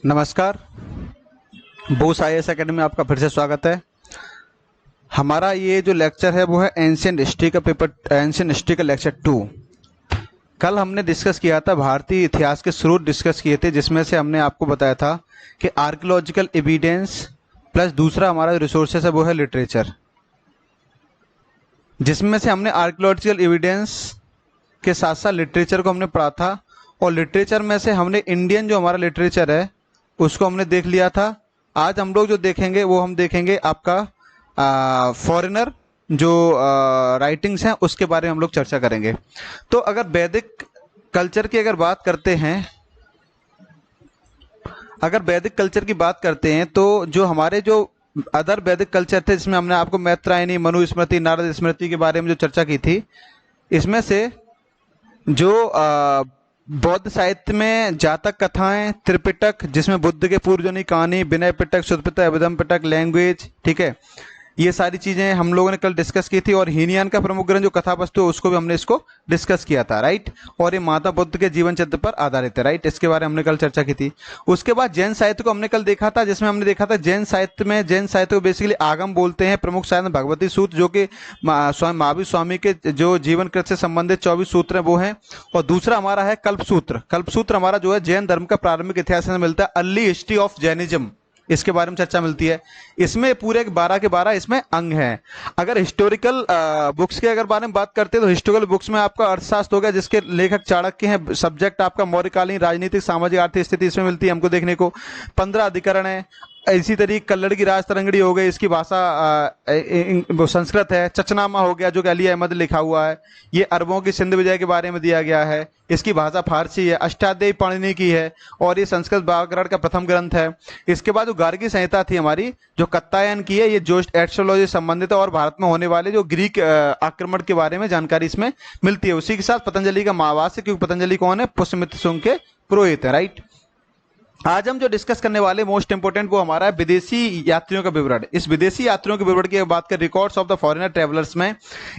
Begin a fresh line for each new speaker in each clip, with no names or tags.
नमस्कार। Bose IAS academy में आपका फिर से स्वागत है। हमारा ये जो लेक्चर है वो है एंशिएंट हिस्ट्री का एंशिएंट हिस्ट्री का लेक्चर 2। कल हमने डिस्कस किया था, भारतीय इतिहास के स्रोत डिस्कस किए थे, जिसमें से हमने आपको बताया था कि आर्कियोलॉजिकल एविडेंस प्लस दूसरा हमारा जो रिसोर्सेस है वो है लिटरेचर, जिसमें से हमने आर्कियोलॉजिकल एविडेंस के साथ साथ लिटरेचर को हमने पढ़ा था। और लिटरेचर में से हमने इंडियन जो हमारा लिटरेचर है उसको हमने देख लिया था। आज हम लोग जो देखेंगे वो हम देखेंगे आपका फॉरेनर जो राइटिंग्स हैं उसके बारे में हम लोग चर्चा करेंगे। तो अगर वैदिक कल्चर की अगर बात करते हैं, अगर वैदिक कल्चर की बात करते हैं तो जो हमारे जो अदर वैदिक कल्चर थे, जिसमें हमने आपको मैत्रायणी, मनुस्मृति, नारद स्मृति के बारे में जो चर्चा की थी, इसमें से जो बौद्ध साहित्य में जातक कथाएं, त्रिपिटक जिसमें बुद्ध के पूर्वजों की कहानी, विनय पिटक, शुद्ध पिटक, अभिधम पिटक, लैंग्वेज, ठीक है, ये सारी चीजें हम लोगों ने कल डिस्कस की थी। और हीनयान का प्रमुख ग्रंथ जो कथा वस्तु है उसको भी हमने इसको डिस्कस किया था, राइट। और ये माता बुद्ध के जीवन चरित्र पर आधारित है, राइट। इसके बारे में हमने कल चर्चा की थी। उसके बाद जैन साहित्य को हमने कल देखा था, जिसमें हमने देखा था जैन साहित्य को बेसिकली आगम बोलते हैं। प्रमुख साहित्य भगवती सूत्र जो कि स्वामी महावीर स्वामी के जो जीवन कृत से संबंधित 24 सूत्र हैं वो हैं। और दूसरा हमारा है कल्पसूत्र। कल्पसूत्र हमारा जो है जैन धर्म का प्रारंभिक इतिहास से मिलता है। अर्ली हिस्ट्री ऑफ जैनिज्म, इसके बारे में चर्चा मिलती है। इसमें पूरे 12 के 12 इसमें अंग हैं। अगर हिस्टोरिकल बुक्स के अगर बारे में बात करते हैं तो हिस्टोरिकल बुक्स में आपका अर्थशास्त्र हो गया, जिसके लेखक चाणक्य हैं। सब्जेक्ट आपका मौर्यकालीन राजनीतिक, सामाजिक, आर्थिक स्थिति इसमें मिलती है हमको देखने को। 15 अधिकरण है। इसी तरीके कल्लड़ की राज तरंगड़ी हो गई, इसकी भाषा संस्कृत है। चचनामा हो गया जो कि अली अहमद लिखा हुआ है, ये अरबों की सिंध विजय के बारे में दिया गया है। इसकी भाषा फारसी है। अष्टाध्यायी पाणिनि की है और ये संस्कृत व्याकरण का प्रथम ग्रंथ है। इसके बाद जो गार्गी संहिता थी हमारी, जो कत्तायन की है, ये जो एस्ट्रोलॉजी से संबंधित है और भारत में होने वाले जो ग्रीक आक्रमण के बारे में जानकारी इसमें मिलती है। उसी के साथ पतंजलि का महावास्य, क्योंकि पतंजलि कौन है? पुष्यमित्र शुंग के पुरोहित है, राइट। आज हम जो डिस्कस करने वाले मोस्ट इंपोर्टेंट वो हमारा है विदेशी यात्रियों का विवरण। इस विदेशी यात्रियों के विवरण की बात करें, records of the foreigner travellers में,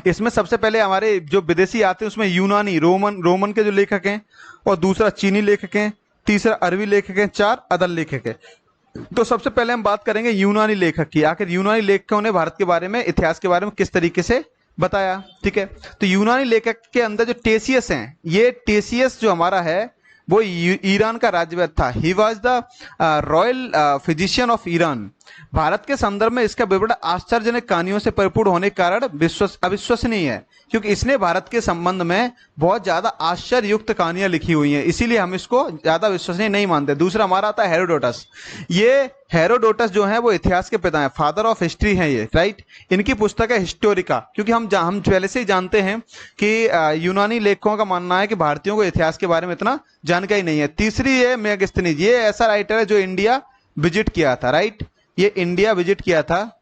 इसमें सबसे पहले हमारे जो विदेशी यात्री उसमें यूनानी, रोमन के जो लेखक हैं, और दूसरा चीनी लेखक हैं, तीसरा अरबी लेखक हैं, 4 अदर लेखक हैं। तो सबसे पहले हम बात करेंगे यूनानी लेखक की। आखिर यूनानी लेखकों ने भारत के बारे में, इतिहास के बारे में किस तरीके से बताया, ठीक है। तो यूनानी लेखक के अंदर जो टेसियस हैं, ये टेसियस जो हमारा है वो ईरान का राज्यवैद्य था। He was the royal physician of Iran. Bharat के संदर्भ में इसका विवरण आश्चर्यजनक कहानियों से परिपूर्ण होने के कारण अविश्वसनीय है, क्योंकि इसने भारत के संबंध में बहुत ज्यादा आश्चर्ययुक्त कहानियां लिखी हुई हैं, इसीलिए हम इसको ज्यादा विश्वसनीय नहीं मानते। दूसरा हमारा आता है हेरोडोटस। ये हेरोडोटस जो है वो इतिहास के पिता हैं, फादर ऑफ हिस्ट्री हैं ये, राइट। इनकी पुस्तक है हिस्टोरिका, क्योंकि हम पहले से ही जानते हैं कि यूनानी लेखकों का मानना है कि भारतीयों को इतिहास के बारे में इतना जानकारी नहीं है। तीसरी है मेगस्थनीज। ये ऐसा राइटर है जो इंडिया विजिट किया था, राइट। ये इंडिया विजिट किया था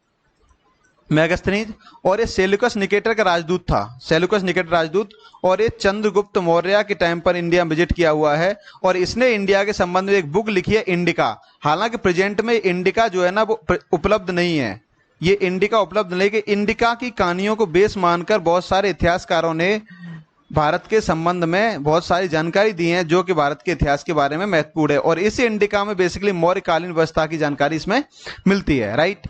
मेगस्थनीज। और ये सेल्यूकस निकेटर का राजदूत था, सेल्यूकस निकेटर राजदूत। और ये चंद्रगुप्त मौर्य के टाइम पर इंडिया विजिट किया हुआ है, और इसने इंडिया के संबंध में एक बुक लिखी है, इंडिका। हालांकि प्रेजेंट में इंडिका जो है ना वो उपलब्ध नहीं है, ये इंडिका उपलब्ध नहीं। कि इंडिका की कहानियों को बेस मानकर बहुत सारे इतिहासकारों ने भारत के संबंध में बहुत सारी जानकारी दी है, जो कि भारत के इतिहास के बारे में महत्वपूर्ण है। और इस इंडिका में बेसिकली मौर्यकालीन व्यवस्था की जानकारी इसमें मिलती है, राइट।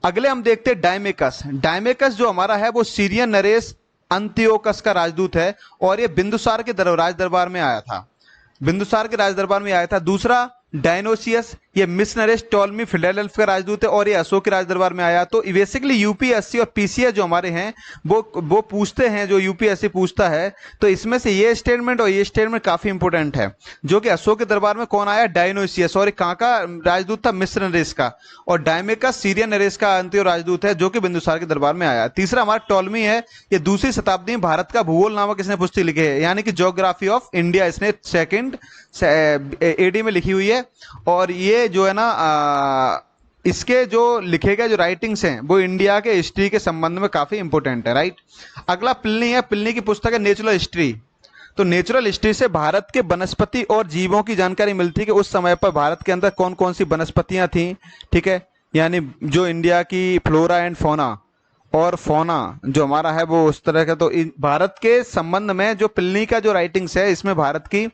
अगले हम देखते हैं डायमेकस। डायमेकस जो हमारा है वो सीरियन नरेश अंत्योकस का राजदूत है, और ये बिंदुसार के राज दरबार में आया था, बिंदुसार के राज दरबार में आया था। दूसरा डायनोसियस, ये मिस नरेश टोलमी फिलाडेल्फिया का राजदूत है, और ये अशोक के राज दरबार में आया। तो बेसिकली यूपीएससी और पीसीएस जो हमारे हैं वो पूछते हैं, जो यूपीएससी पूछता है, तो इसमें से ये स्टेटमेंट और ये स्टेटमेंट काफी इंपोर्टेंट है। जो कि अशोक के दरबार में कौन आया? डायनोसियस। और कहाँ का राजदूत था? मिस्र नरेश का। और डायमेकस सीरियन नरेश का अंत्य राजदूत है, जो कि बिंदुसार के दरबार में आया। तीसरा हमारा टोलमी है। ये दूसरी शताब्दी में भारत का भूगोल नामक इसने पुस्तक लिखी है, यानी कि ज्योग्राफी ऑफ इंडिया, इसने सेकेंड एडी में लिखी हुई है। और ये जो है ना इसके जो लिखे गए जो राइटिंग्स हैं वो इंडिया के हिस्ट्री के संबंध में काफी इंपोर्टेंट है, राइट। अगला प्लिनी है। प्लिनी की पुस्तक है नेचुरल हिस्ट्री। तो नेचुरल हिस्ट्री से भारत के वनस्पति और जीवों की जानकारी मिलती है कि उस समय पर भारत के अंदर कौन कौन सी वनस्पतियां थी, ठीक है। यानी जो इंडिया की फ्लोरा एंड फोना और फोना जो हमारा है वो उस तरह का। तो भारत के संबंध में जो प्लिनी का जो राइटिंग्स है, इसमें भारत की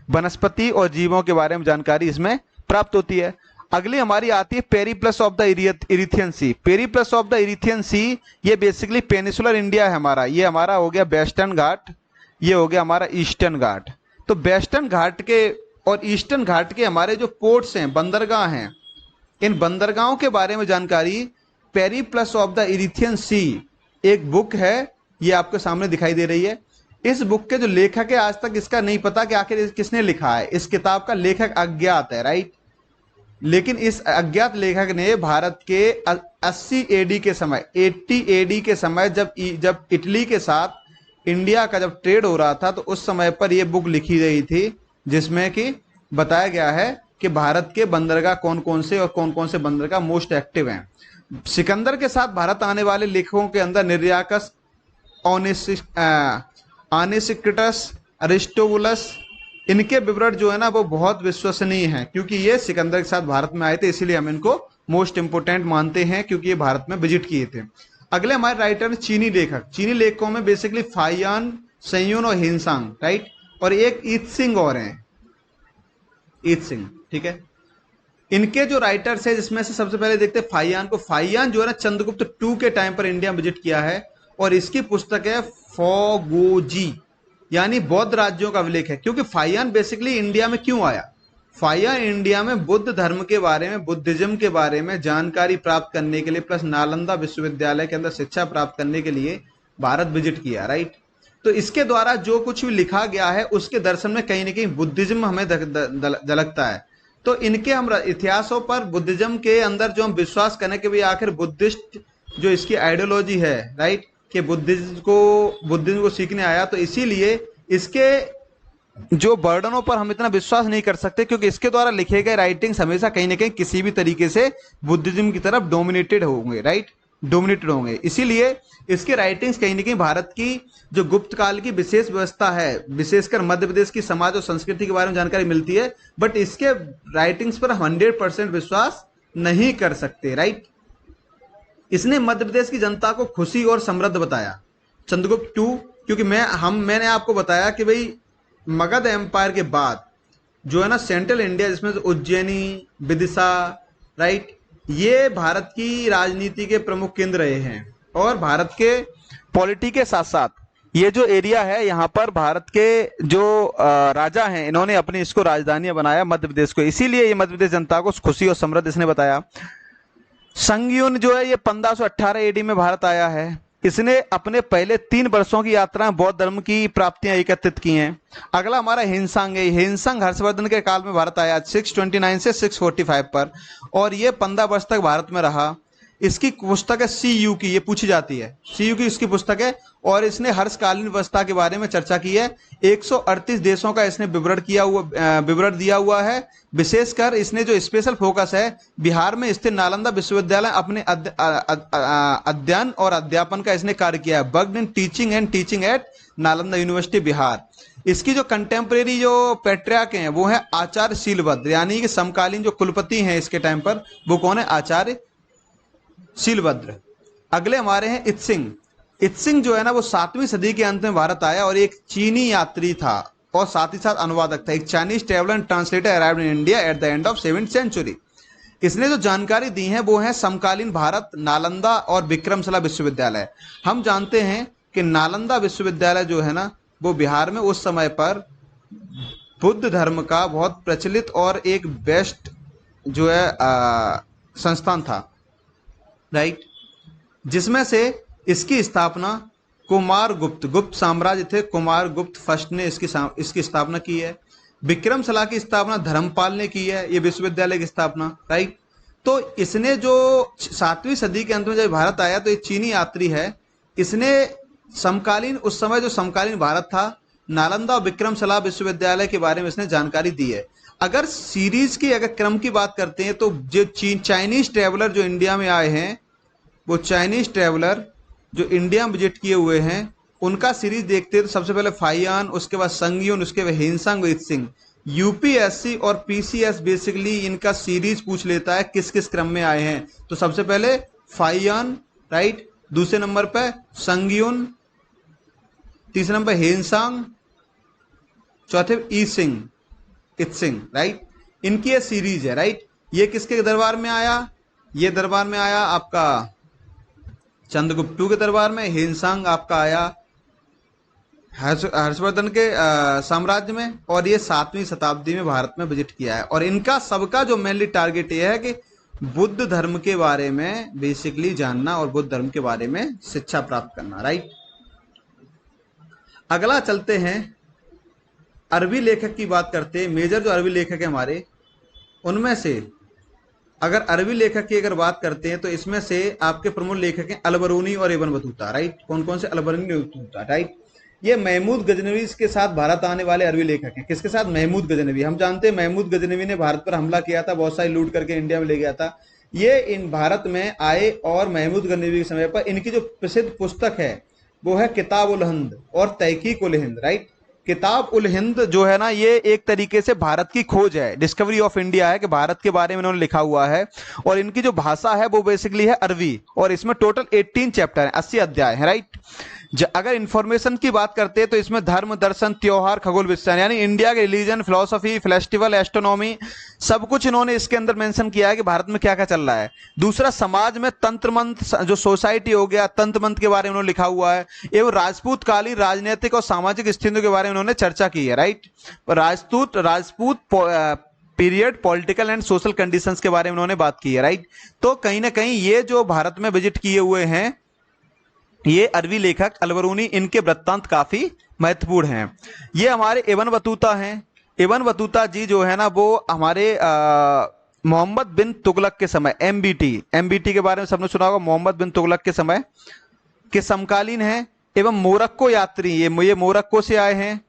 वनस्पति और जीवों के बारे में जानकारी इसमें प्राप्त होती है। अगली हमारी आती है Periplus of the Erythraean Sea. Periplus of the Erythraean Sea ये बेसिकली पेनिसुलर इंडिया है हमारा। ये हमारा हो गया वेस्टर्न घाट, ये हो गया हमारा ईस्टर्न घाट। तो वेस्टर्न घाट के और ईस्टर्न घाट के हमारे जो पोर्ट्स हैं, बंदरगाह हैं, इन बंदरगाहों के बारे में जानकारी पेरिप्लस ऑफ द इरिथियन सी एक बुक है, ये आपके सामने दिखाई दे रही है। इस बुक के जो लेखक है आज तक इसका नहीं पता कि आखिर किसने लिखा है। इस किताब का लेखक अज्ञात है, राइट। लेकिन इस अज्ञात लेखक ने भारत के 80 एडी के समय, 80 एडी के समय जब इटली के साथ इंडिया का जब ट्रेड हो रहा था, तो उस समय पर यह बुक लिखी गई थी, जिसमें कि बताया गया है कि भारत के बंदरगाह कौन कौन से और कौन कौन से बंदरगाह मोस्ट एक्टिव हैं। सिकंदर के साथ भारत आने वाले लेखकों के अंदर निर्याकस, आनेसिक्टस, अरिस्टोबुलस, इनके विवरण जो है ना वो बहुत विश्वसनीय हैं, क्योंकि ये सिकंदर के साथ भारत में आए थे, इसीलिए हम इनको मोस्ट इंपोर्टेंट मानते हैं, क्योंकि ये भारत में विजिट किए थे। अगले हमारे राइटर चीनी लेखक। चीनी लेखकों में बेसिकली फाइयान, सेयून और हिनसांग, राइट, और एक ईत सिंह और हैं, ईत सिंह, ठीक है। इनके जो राइटर्स है, जिसमें से सबसे पहले देखते हैं फाइयान को। फाइयान जो है ना चंद्रगुप्त टू के टाइम पर इंडिया विजिट किया है, और इसकी पुस्तक है फोगोजी, यानी बौद्ध राज्यों का अभिलेख है। क्योंकि फाइयान बेसिकली इंडिया में क्यों आया? फाइयान इंडिया में बुद्ध धर्म के बारे में, बुद्धिज्म के बारे में जानकारी प्राप्त करने के लिए, प्लस नालंदा विश्वविद्यालय के अंदर शिक्षा प्राप्त करने के लिए भारत विजिट किया, राइट। तो इसके द्वारा जो कुछ भी लिखा गया है उसके दर्शन में कहीं ना कहीं बुद्धिज्म हमें झलकता है। तो इनके हम इतिहासों पर बुद्धिज्म के अंदर जो हम विश्वास करें कि भाई आखिर बुद्धिस्ट जो इसकी आइडियोलॉजी है, राइट, कि बुद्धिज्म को सीखने आया, तो इसीलिए इसके जो वर्णनों पर हम इतना विश्वास नहीं कर सकते, क्योंकि इसके द्वारा लिखे गए राइटिंग्स हमेशा कहीं ना कहीं किसी भी तरीके से बुद्धिज्म की तरफ डोमिनेटेड होंगे, राइट, डोमिनेटेड होंगे। इसीलिए इसके राइटिंग्स कहीं ना कहीं भारत की जो गुप्त काल की विशेष व्यवस्था है, विशेषकर मध्य प्रदेश की समाज और संस्कृति के बारे में जानकारी मिलती है, बट इसके राइटिंग्स पर 100% विश्वास नहीं कर सकते, राइट। इसने मध्य प्रदेश की जनता को खुशी और समृद्ध बताया, चंद्रगुप्त टू, क्योंकि मैंने आपको बताया कि भाई मगध एम्पायर के बाद जो है ना सेंट्रल इंडिया, जिसमें उज्जैनी, विदिशा, राइट, ये भारत की राजनीति के प्रमुख केंद्र रहे हैं। और भारत के पॉलिटी के साथ साथ ये जो एरिया है, यहाँ पर भारत के जो राजा हैं, इन्होंने अपनी इसको राजधानी बनाया मध्य प्रदेश को, इसीलिए ये मध्य प्रदेश जनता को खुशी और समृद्ध इसने बताया। संगयुन जो है ये 1518 एडी में भारत आया है। इसने अपने पहले 3 वर्षों की यात्रा में बौद्ध धर्म की प्राप्तियां एकत्रित की हैं। अगला हमारा हिनसांग है। हिनसांग हर्षवर्धन के काल में भारत आया 629 से 645 पर, और ये 15 वर्ष तक भारत में रहा। इसकी पुस्तक है CU की, ये पूछी जाती है, CU की इसकी पुस्तक है, और इसने हर्षकालीन व्यवस्था के बारे में चर्चा की है। 138 देशों का इसने विवरण दिया हुआ है। विशेषकर इसने जो स्पेशल फोकस है, बिहार में स्थित नालंदा विश्वविद्यालय अपने अध्ययन और अध्यापन का इसने कार्य किया है। Worked in teaching eight Nalanda university Bihar. इसकी जो कंटेम्प्रेरी जो पेट्रियार्क हैं वो है आचार्य शीलभद्र, यानी कि समकालीन जो कुलपति हैं इसके टाइम पर, वो कौन है? आचार्य शीलभद्र। अगले हमारे हैं इत्सिंग। इत्सिंग जो है ना वो 7वीं सदी के अंत में भारत आया और एक चीनी यात्री था और साथ ही साथ अनुवादक था। एक Chinese traveller and translator arrived in India at the end of 7th century. इसने जो जानकारी दी है वो है समकालीन भारत, नालंदा और विक्रमशिला विश्वविद्यालय। हम जानते हैं कि नालंदा विश्वविद्यालय जो है ना वो बिहार में उस समय पर बुद्ध धर्म का बहुत प्रचलित और एक बेस्ट जो है संस्थान था, राइट, जिसमें से इसकी स्थापना गुप्त साम्राज्य थे, कुमार गुप्त फर्स्ट ने इसकी स्थापना की है। विक्रमशिला की स्थापना धर्मपाल ने की है, ये विश्वविद्यालय की स्थापना, राइट। तो इसने जो 7वीं सदी के अंत में जब भारत आया तो ये चीनी यात्री है, इसने समकालीन, उस समय जो समकालीन भारत था, नालंदा और विक्रमशिला विश्वविद्यालय के बारे में इसने जानकारी दी है। अगर सीरीज की अगर क्रम की बात करते हैं तो जो चाइनीज ट्रेवलर जो इंडिया में आए हैं, वो चाइनीज ट्रेवलर जो इंडिया में विजिट किए हुए हैं, उनका सीरीज देखते हैं तो सबसे पहले फाइयान, उसके बाद संगयुन, उसके बाद हिनसांग, इत्सिंग। यूपीएससी और पीसीएस बेसिकली इनका सीरीज पूछ लेता है किस किस क्रम में आए हैं। तो सबसे पहले फाइयान, राइट, दूसरे नंबर पे संगयुन, तीसरे नंबर हिनसांग, चौथे इत्सिंग, राइट। इनकी ये सीरीज है, राइट। ये किसके दरबार में आया? ये दरबार में आया आपका चंद्रगुप्त के दरबार में। हिनसांग आपका आया हर्षवर्धन के साम्राज्य में, और ये 7वीं शताब्दी में भारत में विजिट किया है। और इनका सबका जो मेनली टारगेट ये है कि बुद्ध धर्म के बारे में बेसिकली जानना और बुद्ध धर्म के बारे में शिक्षा प्राप्त करना, राइट। अगला चलते हैं, अरबी लेखक की बात करते हैं। मेजर जो अरबी लेखक है हमारे, उनमें से अगर अरबी लेखक की अगर बात करते हैं तो इसमें से आपके प्रमुख लेखक हैं अलबरूनी और इब्न बतूता, राइट। कौन कौन से? अलबरूनी और बतूता, राइट। ये महमूद गजनवी के साथ भारत आने वाले अरबी लेखक हैं। किसके साथ? महमूद गजनवी। हम जानते हैं महमूद गजनवी ने भारत पर हमला किया था, बहुत सारी लूट करके इंडिया में ले गया था। ये इन भारत में आए और महमूद गजनवी के समय पर इनकी जो प्रसिद्ध पुस्तक है वो है किताब उल हिंद और तहकीक उल हिंद, राइट। किताब उल हिंद जो है ना, ये एक तरीके से भारत की खोज है, डिस्कवरी ऑफ इंडिया है, कि भारत के बारे में इन्होंने लिखा हुआ है। और इनकी जो भाषा है वो बेसिकली है अरबी, और इसमें टोटल 18 चैप्टर है, 80 अध्याय है, राइट। अगर इंफॉर्मेशन की बात करते हैं तो इसमें धर्म, दर्शन, त्योहार, खगोल विज्ञान यानी इंडिया के रिलीजन, फिलोसफी, फेस्टिवल, एस्ट्रोनॉमी, सब कुछ इन्होंने इसके अंदर मेंशन किया है कि भारत में क्या क्या चल रहा है। दूसरा, समाज में तंत्र मंत्र, जो सोसाइटी हो गया, तंत्र मंत्र के बारे में उन्होंने लिखा हुआ है। एवं राजपूत कालीन राजनीतिक और सामाजिक स्थितियों के बारे में उन्होंने चर्चा की है, right. Rajput period, political and social conditions के बारे में उन्होंने बात की है, राइट। तो कहीं ना कहीं ये जो भारत में विजिट किए हुए हैं ये अरबी लेखक अलबरूनी, इनके वृत्तांत काफी महत्वपूर्ण हैं। ये हमारे इब्न बतूता हैं। इब्न बतूता जी जो है ना, वो हमारे मोहम्मद बिन तुगलक के समय, एमबीटी के बारे में सबने सुना होगा, मोहम्मद बिन तुगलक के समय के समकालीन हैं। एवं मोरक्को यात्री, ये मोरक्को से आए हैं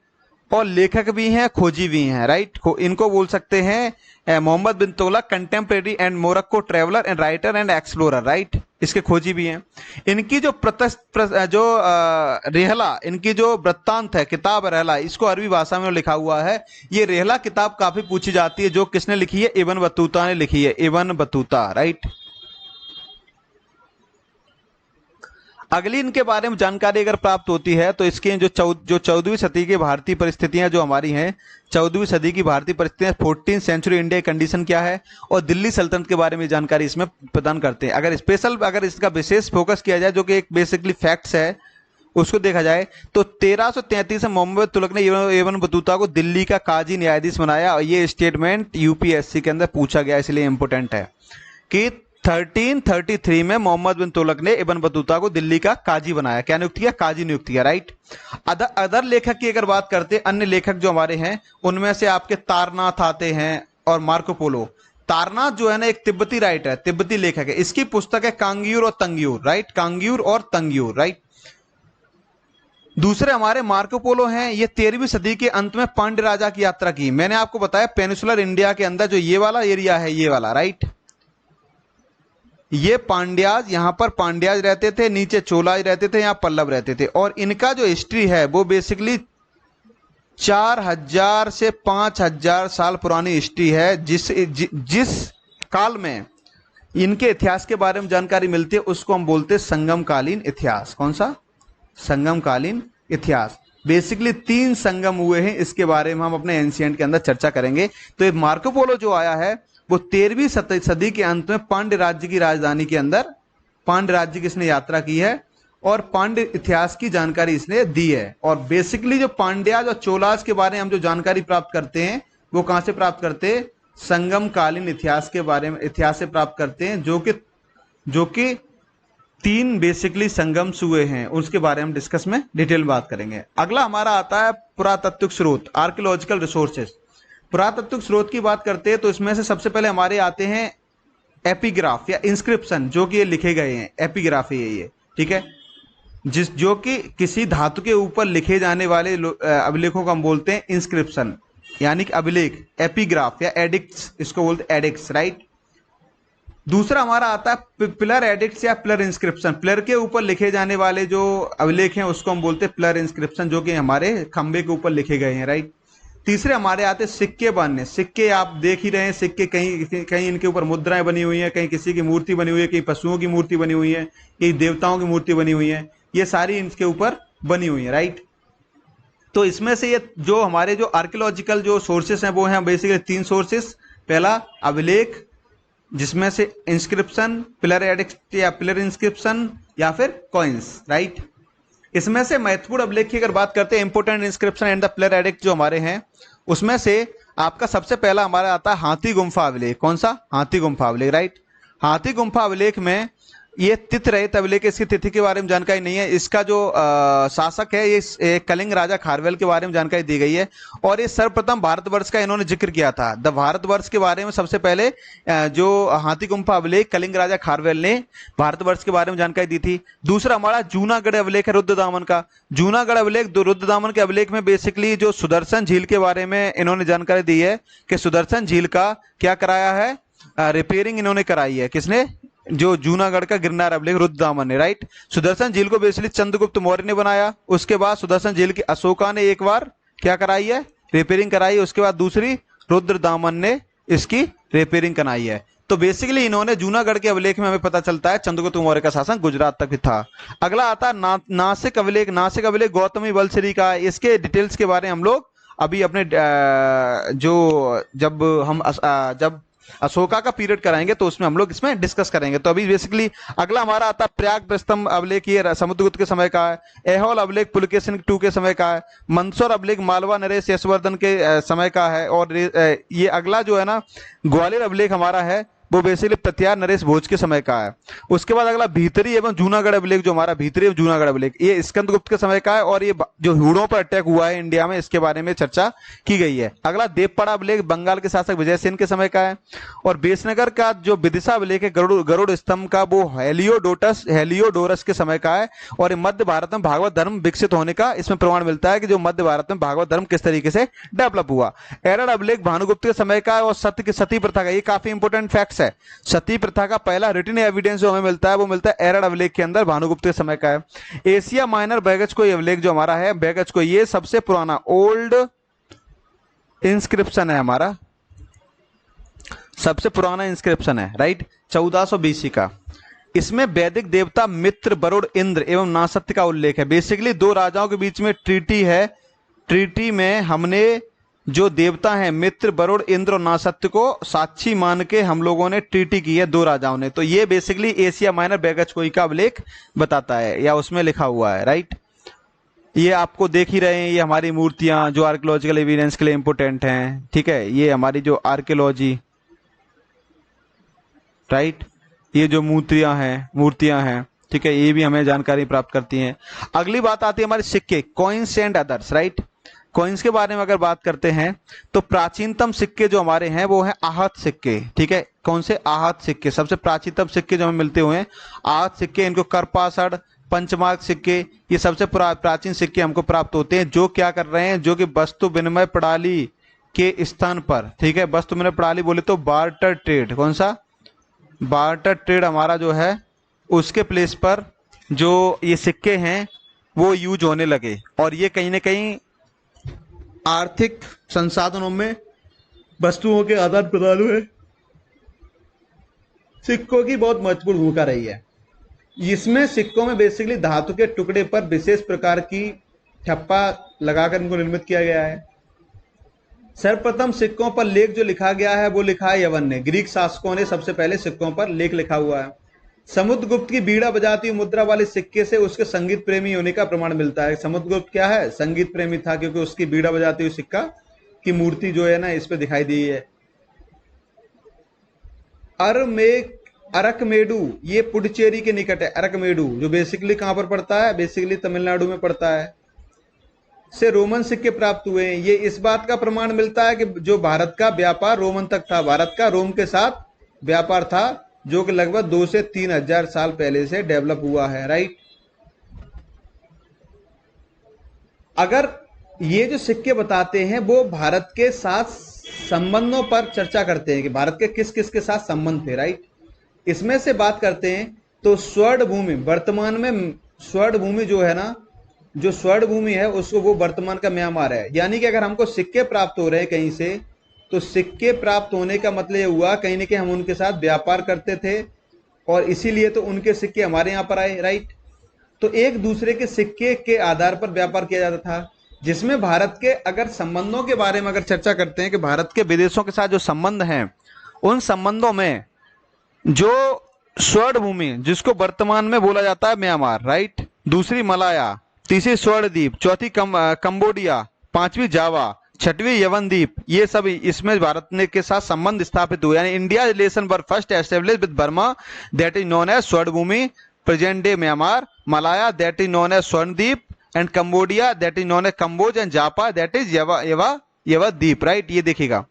और लेखक भी हैं, खोजी भी हैं, राइट। इनको बोल सकते हैं Mohammad bin Tughlaq contemporary and Morocco traveller and writer and explorer, right. इसके खोजी भी हैं। इनकी जो रेहला, इनकी जो वृत्तांत है, किताब रेहला, इसको अरबी भाषा में लिखा हुआ है। ये रेहला किताब काफी पूछी जाती है, जो किसने लिखी है? इब्न बतूता ने लिखी है, इब्न बतूता, राइट। अगली इनके बारे में जानकारी अगर प्राप्त होती है तो इसके जो 14वीं सदी की भारतीय परिस्थितियां जो हमारी हैं, 14वीं सदी की भारतीय परिस्थितियां, 14th सेंचुरी इंडिया कंडीशन क्या है, और दिल्ली सल्तनत के बारे में जानकारी इसमें प्रदान करते हैं। अगर इसका विशेष फोकस किया जाए, जो कि एक बेसिकली फैक्ट्स है, उसको देखा जाए तो 1333 में मोहम्मद तुगलक ने इब्न बतूता को दिल्ली का काजी न्यायाधीश बनाया, और ये स्टेटमेंट यूपीएससी के अंदर पूछा गया, इसलिए इंपोर्टेंट है कि 1333 में मोहम्मद बिन तुगलक ने इब्न बतूता को दिल्ली का काजी बनाया। क्या नियुक्त किया? काजी नियुक्त किया, राइट। अदर लेखक की अगर बात करते हैं, अन्य लेखक जो हमारे हैं, उनमें से आपके तारनाथ आते हैं और मार्को पोलो। तारनाथ जो है ना, एक तिब्बती राइटर, तिब्बती लेखक है। इसकी पुस्तक है कांग्यूर और तंग्यूर, राइट। कांग्यूर और तंग्यूर, राइट। दूसरे हमारे मार्को पोलो हैं। ये 13वीं सदी के अंत में पांड्य राजा की यात्रा की। मैंने आपको बताया पेनिसुलर इंडिया के अंदर जो ये वाला एरिया है, ये वाला, राइट, ये पांड्याज, यहां पर पांड्याज रहते थे, नीचे चोलाज रहते थे, यहां पल्लव रहते थे। और इनका जो हिस्ट्री है वो बेसिकली 4000 से 5000 साल पुरानी हिस्ट्री है, जिस काल में इनके इतिहास के बारे में जानकारी मिलती है उसको हम बोलते हैं संगमकालीन इतिहास। कौन सा? संगमकालीन इतिहास। बेसिकली 3 संगम हुए हैं, इसके बारे में हम अपने एंशिएंट के अंदर चर्चा करेंगे। तो ये मार्को पोलो जो आया है वो 13वीं सदी के अंत में पांड्य राज्य की राजधानी के अंदर, पांड्य राज्य की इसने यात्रा की है और पांड्य इतिहास की जानकारी इसने दी है। और बेसिकली जो पांड्याज और चोलाज के बारे में हम जो जानकारी प्राप्त करते हैं वो कहां से प्राप्त करते हैं? संगमकालीन इतिहास के बारे में, इतिहास से प्राप्त करते हैं, जो कि 3 बेसिकली संगम हुए हैं, उसके बारे में डिस्कस में डिटेल बात करेंगे। अगला हमारा आता है पुरातात्विक स्रोत, आर्कियोलॉजिकल रिसोर्सेज। पुरातात्विक स्रोत की बात करते हैं तो इसमें से सबसे पहले हमारे आते हैं एपिग्राफ या इंस्क्रिप्शन, जो कि ये लिखे गए हैं। एपिग्राफी है ये, ठीक है, जो कि किसी धातु के ऊपर लिखे जाने वाले अभिलेखों को हम बोलते हैं इंस्क्रिप्शन, यानी कि अभिलेख। एपिग्राफ या एडिक्ट्स, इसको बोलते हैं एडिक्ट्स, राइट। दूसरा हमारा आता है पिलर एडिक्ट्स या पिलर इंस्क्रिप्शन। पिलर के ऊपर लिखे जाने वाले जो अभिलेख हैं उसको हम बोलते हैं पिलर इंस्क्रिप्शन, जो कि हमारे खंबे के ऊपर लिखे गए हैं, राइट। तीसरे हमारे आते सिक्के बनने। सिक्के आप देख ही रहे हैं, सिक्के कहीं इनके ऊपर मुद्राएं बनी हुई हैं, कहीं किसी की मूर्ति बनी हुई है, कहीं पशुओं की मूर्ति बनी हुई है, कहीं देवताओं की मूर्ति बनी हुई है, ये सारी इनके ऊपर बनी हुई है, राइट। तो इसमें से ये जो हमारे जो आर्कियोलॉजिकल जो सोर्सेस हैं वो हैं बेसिकली 3 सोर्सेस। पहला अभिलेख जिसमें से इंस्क्रिप्शन, पिलर एडिक्ट या पिलर इंस्क्रिप्शन या फिर कॉइन्स, राइट। इसमें से महत्वपूर्ण अभिलेख की अगर बात करते हैं, important inscription and the pillar addict जो हमारे हैं, उसमें से आपका सबसे पहला हमारा आता है हाथी गुम्फा अभिलेख। कौन सा? हाथी गुम्फा अभिलेख, राइट। हाथी गुम्फा अभिलेख में ये तिथि रहित अभिलेख, इसकी तिथि के बारे में जानकारी नहीं है। इसका जो शासक है ये कलिंग राजा खारवेल के बारे में जानकारी दी गई है, और ये सर्वप्रथम भारतवर्ष का इन्होंने जिक्र किया था। द भारतवर्ष के बारे में सबसे पहले जो हाथी गुम्फा अभिलेख कलिंग राजा खारवेल ने भारतवर्ष के बारे में जानकारी दी थी। दूसरा हमारा जूनागढ़ अभिलेख है रुद्रदामन का। जूनागढ़ अभिलेख, रुद्रदामन के अभिलेख में बेसिकली जो सुदर्शन झील के बारे में इन्होंने जानकारी दी है कि सुदर्शन झील का क्या कराया है, रिपेयरिंग इन्होंने कराई है। किसने? जो जूनागढ़ का गिरनार अभिलेख रुद्रदामन ने, राइट। सुदर्शन झील को बेसिकली चंद्रगुप्त मौर्य ने बनाया। उसके बाद सुदर्शन झील की अशोका ने एक बार क्या कराई है, रिपेयरिंग कराई है। उसके बाद दूसरी रुद्रदामन ने इसकी रिपेयरिंग कराई है। तो बेसिकली इन्होंने जूनागढ़ के अभिलेख में हमें पता चलता है चंद्रगुप्त मौर्य का शासन गुजरात तक भी था। अगला आता है नासिक अभिलेख। नासिक अभिलेख गौतमी बलश्री का है। इसके डिटेल्स के बारे में हम लोग अभी अपने जब अशोका का पीरियड कराएंगे तो उसमें हम लोग इसमें डिस्कस करेंगे। तो अभी बेसिकली अगला हमारा आता है प्रयाग प्रस्तंभ अभिलेख, ये समुद्रगुप्त के समय का है। ऐहोल अभिलेख पुलकेशिन II के समय का है। मंदसौर अभिलेख मालवा नरेश यशवर्धन के समय का है। और ये अगला जो है ना ग्वालियर अभिलेख हमारा है वो बेसिकली प्रत्यार नरेश भोज के समय का है। उसके बाद अगला भीतरी एवं जूनागढ़ अभिलेख, जो हमारा भीतरी एवं जूनागढ़ अभिलेख ये स्कंदगुप्त के समय का है, और ये जो हुड़ों पर अटैक हुआ है इंडिया में इसके बारे में चर्चा की गई है। अगला देवपाड़ा अभिलेख बंगाल के शासक विजयसेन के समय का है। और बेसनगर का जो विदिशा अभिलेख है गरुड़ स्तंभ का, वो हेलियोडोरस के समय का है। और मध्य भारत में भागवत धर्म विकसित होने का इसमें प्रमाण मिलता है कि जो मध्य भारत में भागवत धर्म किस तरीके से डेवलप हुआ। एरड़ अभिलेख भानुगुप्त के समय का है। और सती प्रथा का, ये काफी इंपोर्टेंट फैक्ट है। सती प्रथा का पहला रिटन एविडेंस जो हमें मिलता है वो मिलता है एरड़ अभिलेख के अंदर, भानुगुप्त के समय का है। एशिया माइनर बैगज को अभिलेख जो हमारा है, बैगज को, ये सबसे पुराना ओल्ड इंस्क्रिप्शन है, हमारा सबसे पुराना इंस्क्रिप्शन है, राइट। 1400 BC का। इसमें वैदिक देवता मित्र, वरुण, इंद्र एवं नासत्य का उल्लेख है। बेसिकली दो राजाओं के बीच में ट्रीटी है। ट्रीटी में हमने जो देवता हैं मित्र, वरुण, इंद्र और नासत्य को साक्षी मान के हम लोगों ने ट्रीटी की है दो राजाओं ने। तो ये बेसिकली एशिया माइनर बैगज कोई का अभिलेख बताता है या उसमें लिखा हुआ है, राइट। ये आपको देख ही रहे हैं, ये हमारी मूर्तियां जो आर्कियोलॉजिकल एविडेंस के लिए इंपोर्टेंट हैं, ठीक है। ये हमारी जो आर्कियोलॉजी, राइट, ये जो मूर्तियां हैं, ठीक है, ये भी हमें जानकारी प्राप्त करती हैं। अगली बात आती है हमारे सिक्के, coins and others, right. Coins के बारे में अगर बात करते हैं तो प्राचीनतम सिक्के जो हमारे हैं वो हैं आहत सिक्के, ठीक है। कौन से? आहत सिक्के। सबसे प्राचीनतम सिक्के जो हमें मिलते हुए हैं आहत सिक्के, इनको करपासड़, पंचमार्क सिक्के, ये सबसे प्राचीन सिक्के हमको प्राप्त होते हैं। जो क्या कर रहे हैं, जो कि वस्तु विनिमय प्रणाली के स्थान पर, ठीक है, वस्तु विनिमय प्रणाली बोले तो बार्टर ट्रेड, कौन सा? बार्टर ट्रेड हमारा जो है उसके प्लेस पर जो ये सिक्के हैं वो यूज होने लगे। और ये कहीं ना कहीं आर्थिक संसाधनों में वस्तुओं के आदान प्रदान में सिक्कों की बहुत महत्वपूर्ण भूमिका रही है। इसमें सिक्कों में बेसिकली धातु के टुकड़े पर विशेष प्रकार की ठप्पा लगाकर इनको निर्मित किया गया है। सर्वप्रथम सिक्कों पर लेख जो लिखा गया है वो लिखा है यवन ने। ग्रीक शासकों ने सबसे पहले सिक्कों पर लेख लिखा हुआ है। समुद्रगुप्त की बीड़ा बजाती हुई मुद्रा वाले सिक्के से उसके संगीत प्रेमी होने का प्रमाण मिलता है। समुद्रगुप्त क्या है? संगीत प्रेमी था, क्योंकि उसकी बीड़ा बजाती हुई सिक्का की मूर्ति जो है ना इस पे दिखाई दी है। अरकमेडू, ये पुडुचेरी के निकट है। अरकमेडू जो बेसिकली कहां पर पड़ता है? बेसिकली तमिलनाडु में पड़ता है। से रोमन सिक्के प्राप्त हुए हैं। ये इस बात का प्रमाण मिलता है कि जो भारत का व्यापार रोमन तक था, भारत का रोम के साथ व्यापार था, जो कि लगभग 2 से 3 हजार साल पहले से डेवलप हुआ है, राइट। अगर ये जो सिक्के बताते हैं वो भारत के साथ संबंधों पर चर्चा करते हैं कि भारत के किस किस के साथ संबंध थे, राइट। इसमें से बात करते हैं तो स्वर्ण भूमि, वर्तमान में स्वर्ण भूमि जो है ना, जो स्वर्ण भूमि है उसको वो वर्तमान का म्यांमार है। यानी कि अगर हमको सिक्के प्राप्त हो रहे हैं कहीं से, तो सिक्के प्राप्त होने का मतलब ये हुआ कहीं ना कहीं हम उनके साथ व्यापार करते थे और इसीलिए तो उनके सिक्के हमारे यहाँ पर आए, राइट। तो एक दूसरे के सिक्के के आधार पर व्यापार किया जाता था, जिसमें भारत के अगर संबंधों के बारे में अगर चर्चा करते हैं कि भारत के विदेशों के साथ जो संबंध हैं उन संबंधों में जो स्वर्ण भूमि जिसको वर्तमान में बोला जाता है म्यांमार, राइट, दूसरी मलाया, तीसरी स्वर्ण द्वीप, चौथी कंबोडिया, पांचवी जावा, छठवीं यवन द्वीप, ये सब इसमें भारत ने के साथ संबंध स्थापित हुए। यानी India relation were first established with Burma that is known as Swarna Bhumi, present day Myanmar, Malaya that is known as Swarna Dweep, and Cambodia that is known as Kamboj, and Java that is Yava Dweep, right. ये देखिएगा,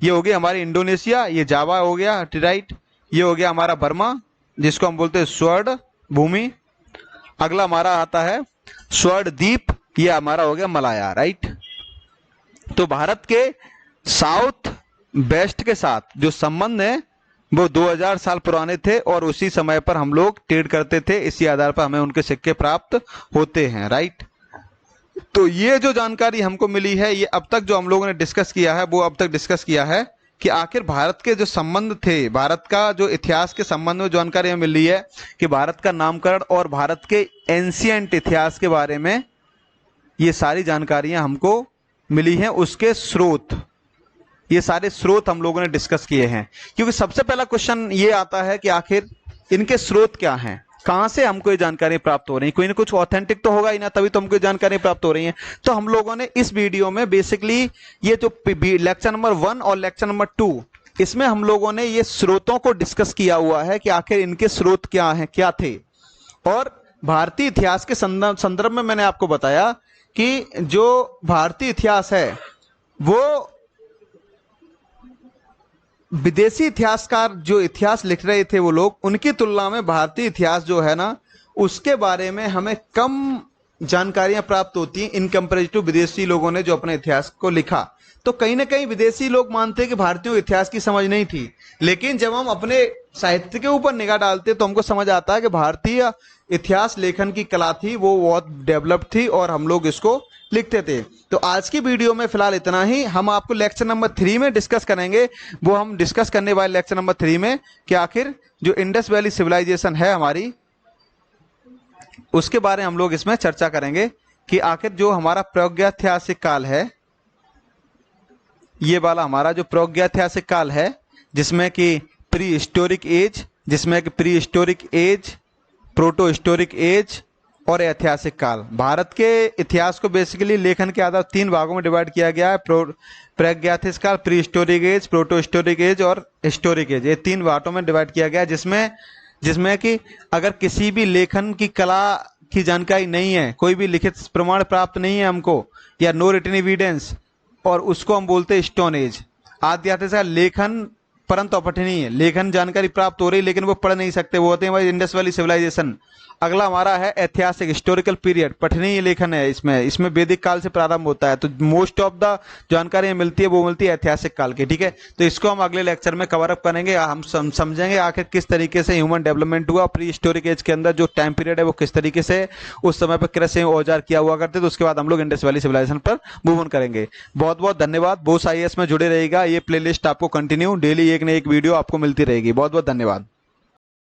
ये हो गया हमारी इंडोनेशिया, ये जावा हो गया, right, ये हो गया हमारा बर्मा जिसको हम बोलते हैं स्वर्ण भूमि। अगला हमारा आता है स्वर्ण द्वीप, ये हमारा हो गया मलाया, राइट। तो भारत के साउथ वेस्ट के साथ जो संबंध है वो 2000 साल पुराने थे और उसी समय पर हम लोग ट्रेड करते थे, इसी आधार पर हमें उनके सिक्के प्राप्त होते हैं, राइट। तो ये जो जानकारी हमको मिली है, ये अब तक जो हम लोगों ने डिस्कस किया है वो अब तक डिस्कस किया है कि आखिर भारत के जो संबंध थे, भारत का जो इतिहास के संबंध में जानकारी हमें मिल रही है कि भारत का नामकरण और भारत के एंशिएंट इतिहास के बारे में ये सारी जानकारियां हमको मिली हैं। उसके स्रोत, ये सारे स्रोत हम लोगों ने डिस्कस किए हैं, क्योंकि सबसे पहला क्वेश्चन ये आता है कि आखिर इनके स्रोत क्या हैं, कहां से हमको ये जानकारी प्राप्त हो रही है। कोई ना कुछ ऑथेंटिक तो होगा ही ना, तभी तो हमको जानकारी प्राप्त हो रही है। तो हम लोगों ने इस वीडियो में बेसिकली ये जो लेक्चर नंबर 1 और लेक्चर नंबर 2, इसमें हम लोगों ने ये स्रोतों को डिस्कस किया हुआ है कि आखिर इनके स्रोत क्या हैं, क्या थे। और भारतीय इतिहास के संदर्भ में मैंने आपको बताया कि जो भारतीय इतिहास है वो विदेशी इतिहासकार जो इतिहास लिख रहे थे वो लोग, उनकी तुलना में भारतीय इतिहास जो है ना, उसके बारे में हमें कम जानकारियां प्राप्त होती हैं इन कंपेरेटिव टू विदेशी लोगों ने जो अपने इतिहास को लिखा। तो कहीं ना कहीं विदेशी लोग मानते हैं कि भारतीयों को इतिहास की समझ नहीं थी, लेकिन जब हम अपने साहित्य के ऊपर निगाह डालते तो हमको समझ आता है कि भारतीय इतिहास लेखन की कला थी, वो बहुत डेवलप थी और हम लोग इसको लिखते थे। तो आज की वीडियो में फिलहाल इतना ही। हम आपको लेक्चर नंबर 3 में डिस्कस करेंगे, वो हम डिस्कस करने वाले लेक्चर नंबर 3 में कि आखिर जो इंडस वैली सिविलाइजेशन है हमारी, उसके बारे में हम लोग इसमें चर्चा करेंगे कि आखिर जो हमारा प्रागैतिहासिक काल है, ये वाला हमारा जो प्रागैतिहासिक काल है, जिसमें कि प्री हिस्टोरिक एज, जिसमें कि prehistoric age, protohistoric age और ऐतिहासिक काल। भारत के इतिहास को बेसिकली लेखन के आधार 3 भागों में डिवाइड किया गया है, प्रागैतिहासिक काल, prehistoric age, protohistoric age और हिस्टोरिक एज। ये 3 भागों में डिवाइड किया गया है, जिसमें कि अगर किसी भी लेखन की कला की जानकारी नहीं है, कोई भी लिखित प्रमाण प्राप्त नहीं है हमको, या नो रिटन एविडेंस, और उसको हम बोलते हैं स्टोन एज। आद्यातिहासिक लेखन परंतु अपठनीय है, लेखन जानकारी प्राप्त हो रही लेकिन वो पढ़ नहीं सकते, वो होते हैं हमारी इंडस वैली सिविलाइजेशन। अगला हमारा है ऐतिहासिक हिस्टोरिकल पीरियड, पठनीय लेखन है, इसमें वैदिक काल से प्रारंभ होता है। तो मोस्ट ऑफ द जानकारी मिलती है वो मिलती है ऐतिहासिक काल की, ठीक है। तो इसको हम अगले लेक्चर में कवर अप करेंगे, हम समझेंगे आखिर किस तरीके से ह्यूमन डेवलपमेंट हुआ, प्री हिस्टोरिक एज के अंदर जो टाइम पीरियड है वो किस तरीके से उस समय पर कृषि औजार किया हुआ करते। तो उसके बाद हम लोग इंडस वैली सिविलाइजेशन पर मूव ऑन करेंगे। बहुत बहुत धन्यवाद। बोस IAS में जुड़े रहेगा, ये प्लेलिस्ट आपको कंटिन्यू डेली एक न एक वीडियो आपको मिलती रहेगी। बहुत बहुत धन्यवाद।